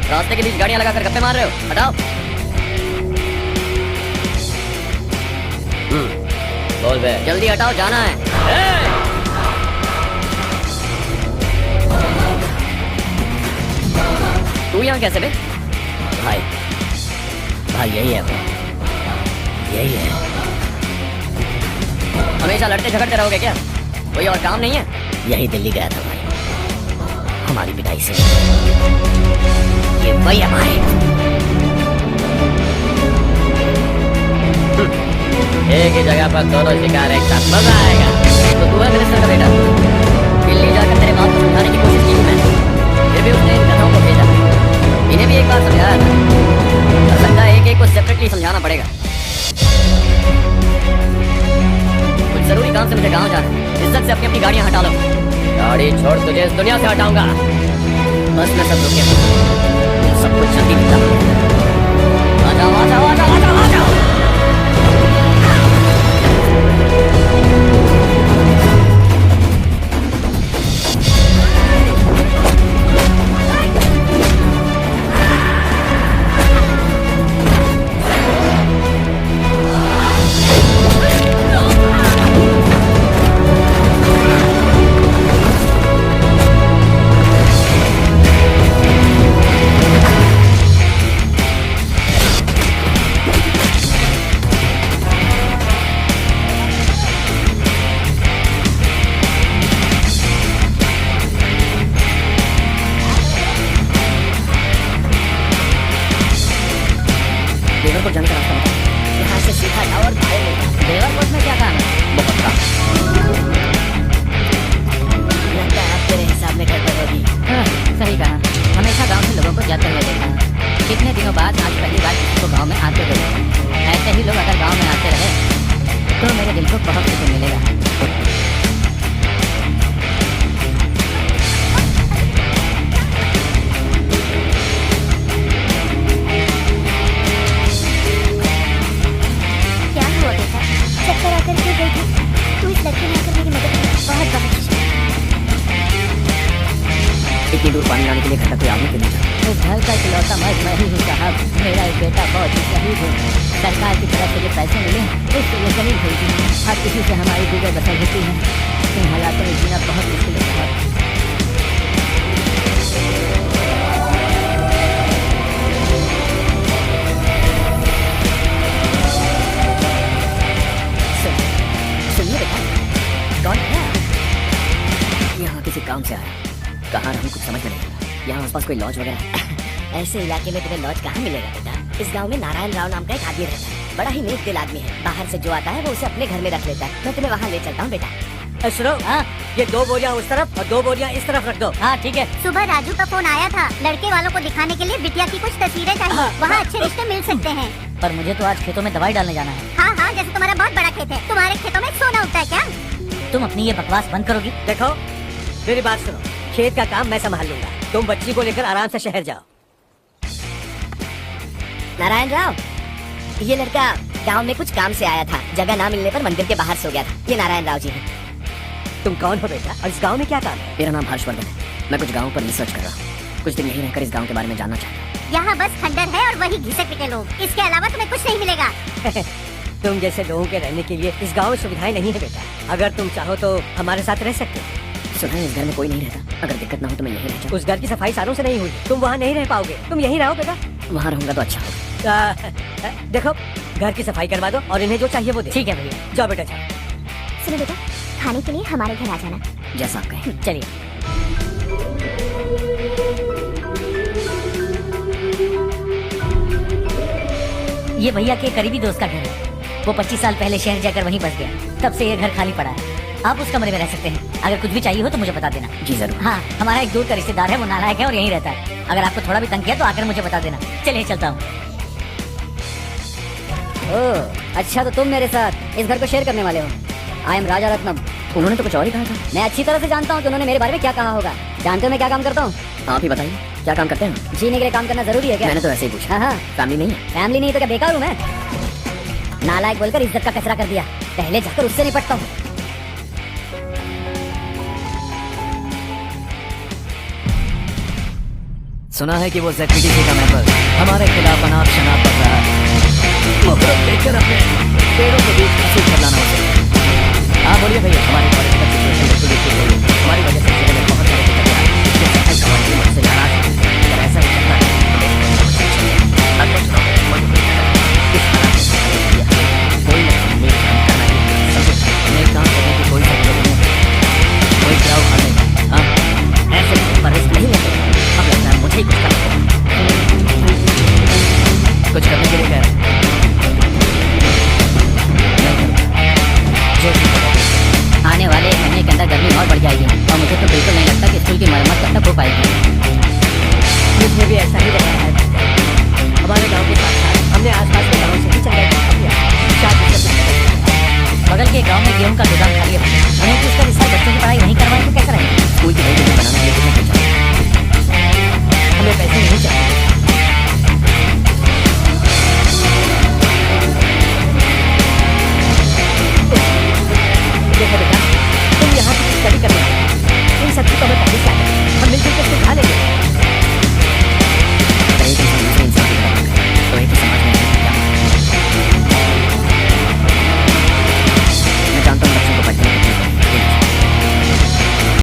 रास्ते के बीच गाड़ियां लगाकर गप्पे मार रहे हो, हटाओ। बोल बे, जल्दी हटाओ, जाना है। तू यहाँ कैसे बे? भाई भाई यही है, यही है। हमेशा लड़ते झगड़ते रहोगे क्या? कोई और काम नहीं है? यही दिल्ली गया था भाई, हमारी पिटाई से। ये वही है भाई। एक ही जगह पर दोनों शिकार एक साथ, मजा आएगा। तो तू है मिनिस्टर का बेटा। दिल्ली जाकर तेरे बाप को समझाने की कोशिश की मैंने, फिर भी उसने इन कथाओं को भेजा। इन्हें भी एक बार समझाया था, अब लगता है एक एक को सेपरेटली समझाना पड़ेगा। कुछ जरूरी काम से मुझे गाँव जाना है। इज्जत से अपनी अपनी गाड़ियाँ हटा लो। गाड़ी छोड़, तुझे इस दुनिया से हटाऊंगा। बस मैं सब रुके, सब कुछ जल्दी मिलता। आ जाओ आ जाओ आ जाओ आ जाओ आ जाओ। देवरकोट जाने का रास्ता बताओ। यहाँ से सीधा जाओ और देवरकोट में क्या काम है? बहुत काम। लगता है आप तेरे हिसाब में गड़बड़ होगी। हाँ, सही कहा। हमेशा गांव से लोगों को जाते हुए देखा। कितने दिनों बाद आज पहली बार किसी को गांव में आते हुए। ऐसे ही लोग अगर गांव में आते रहे तो मेरे दिल को बहुत सुकून मिलेगा। इतनी दूर पानी लाने के लिए घर का कोई आदमी क्यों नहीं जाता? इस घर का इकलौता मर्द मैं ही हूँ साहब। मेरा एक बेटा बहुत ही शहीद है। सरकार की तरफ से जो पैसे मिले उसके लिए शहीद हुई थी। हर किसी से हमारी गुजर बसर होती है। इन हालातों में जीना बहुत मुश्किल है साहब। सुनिए बेटा, कौन है? यहाँ किसी काम से आया। कहाँ रहूँ कुछ समझ में नहीं आता। यहाँ आसपास कोई लॉज वगैरह है? ऐसे इलाके में तुम्हें लॉज कहाँ मिलेगा बेटा? इस गांव में नारायण राव नाम का एक आदमी रहता है। बड़ा ही नेक दिल आदमी है। बाहर से जो आता है वो उसे अपने घर में रख लेता है। मैं तुम्हें वहाँ ले चलता हूँ बेटा। सुनो, हाँ, ये 2 बोरियां उस तरफ और 2 बोरियां इस तरफ रख दो। हाँ ठीक है। सुबह राजू का फोन आया था, लड़के वालों को दिखाने के लिए बिटिया की कुछ तस्वीरें चाहिए। वहाँ अच्छे रिश्ते मिल सकते हैं। पर मुझे तो आज खेतों में दवाई डालने जाना है। हाँ हाँ, जैसे तुम्हारा बहुत बड़ा खेत है, तुम्हारे खेतों में सोना उगता है क्या? तुम अपनी ये बकवास बंद करोगी? देखो मेरी बात सुनो, खेत का काम मैं संभाल लूंगा। तुम बच्ची को लेकर आराम से शहर जाओ। नारायण राव, ये लड़का गांव में कुछ काम से आया था। जगह ना मिलने पर मंदिर के बाहर सो गया था। ये नारायण राव जी है। तुम कौन हो बेटा और इस गांव में क्या काम है? मेरा नाम हर्षवर्धन है। मैं कुछ गाँव पर रिसर्च कर रहा हूँ। कुछ दिन यहीं रहकर इस गाँव के बारे में जानना चाहता हूँ। यहाँ बस खंडर है और वही घिसक पिटे लोग। इसके अलावा तुम्हें कुछ नहीं मिलेगा। तुम जैसे लोगों के रहने के लिए इस गांव में सुविधाएं नहीं है बेटा। अगर तुम चाहो तो हमारे साथ रह सकते हो। सुना है इस घर में कोई नहीं रहता। अगर दिक्कत ना हो तो मैं यहीं रह जाऊँ। उस घर की सफाई सालों से नहीं हुई, तुम वहाँ नहीं रह पाओगे। तुम यहीं रहो बेटा। वहाँ रहूंगा तो अच्छा होगा। देखो, घर की सफाई करवा दो और इन्हें जो चाहिए वो दे। ठीक है भैया। जाओ बेटा जाओ। सुनो बेटा, खाने के लिए हमारे घर आ जाना। जैसा आप कहें। चलिए। ये भैया के करीबी दोस्त का घर है। वो 25 साल पहले शहर जाकर वहीं बस गया। तब से ये घर खाली पड़ा है। आप उस कमरे में रह सकते हैं। अगर कुछ भी चाहिए हो तो मुझे बता देना। जी जरूर। हाँ, हमारा एक दूर का रिश्तेदार है, वो नालायक है और यहीं रहता है। अगर आपको थोड़ा भी तंग किया तो आकर मुझे बता देना। चलिए चलता हूँ। ओह अच्छा, तो तुम मेरे साथ इस घर को शेयर करने वाले हो। आई एम राजा रत्नम। उन्होंने तो कुछ और ही कहा था। मैं अच्छी तरह से जानता हूँ कि उन्होंने मेरे बारे में क्या कहा होगा। जानते हो मैं क्या काम करता हूँ? आप ही बताइए, क्या काम करते हैं? जीने के लिए काम करना जरूरी है क्या? मैंने तो ऐसे ही पूछा। हाँ, फैमिली नहीं है। फैमिली नहीं तो क्या बेकार हूँ मैं? नालायक बोलकर इज्जत का कचरा कर दिया। पहले जाकर उससे निपटता हूँ। सुना है कि वो ZPTC का मेंबर हमारे खिलाफ अनाप शनाप कर रहा है। मुहूर्त देखकर अपने पेड़ों के बीच हंसी फैलाना उसे। हाँ बोलिए भैया, हमारी पॉलिटिकल सिचुएशन बिल्कुल ठीक हो गई। हमारी वजह से जिले में बहुत सारे दिक्कतें आ रही हैं। इसलिए सफाई कमेटी मुझसे नाराज है। अगर ऐसा हो सकता है तो मेरी कोई समस्या नहीं है। अगले चुनाव में मत इस हालात में मैंने किया कोई नेक काम करना ही सबसे नेक काम करने की कोई जरूरत नहीं है। कोई क्या उठा लेगा? हाँ, ऐसे पर रिस्क नहीं लेते। अब लगता है मुझे ही कुछ करना होगा। कुछ करने के लिए कह रहे हैं। आने वाले एक महीने के अंदर गर्मी और बढ़ जाएगी और मुझे तो बिल्कुल नहीं लगता कि स्कूल की मरम्मत कब तक हो पाएगी। मुझे भी ऐसा ही लग रहा है। हमारे गांव के साथ हमने आसपास के गांवों से भी चंदा इकट्ठा किया। बगल के गांव में गेहूं का गोदाम खाली है। हमें तो इसका विस्तार बच्चों की पढ़ाई वहीं करवाएं तो कैसा रहेगा? स्कूल की नई बिल्डिंग बनाना है, कितना खर्चा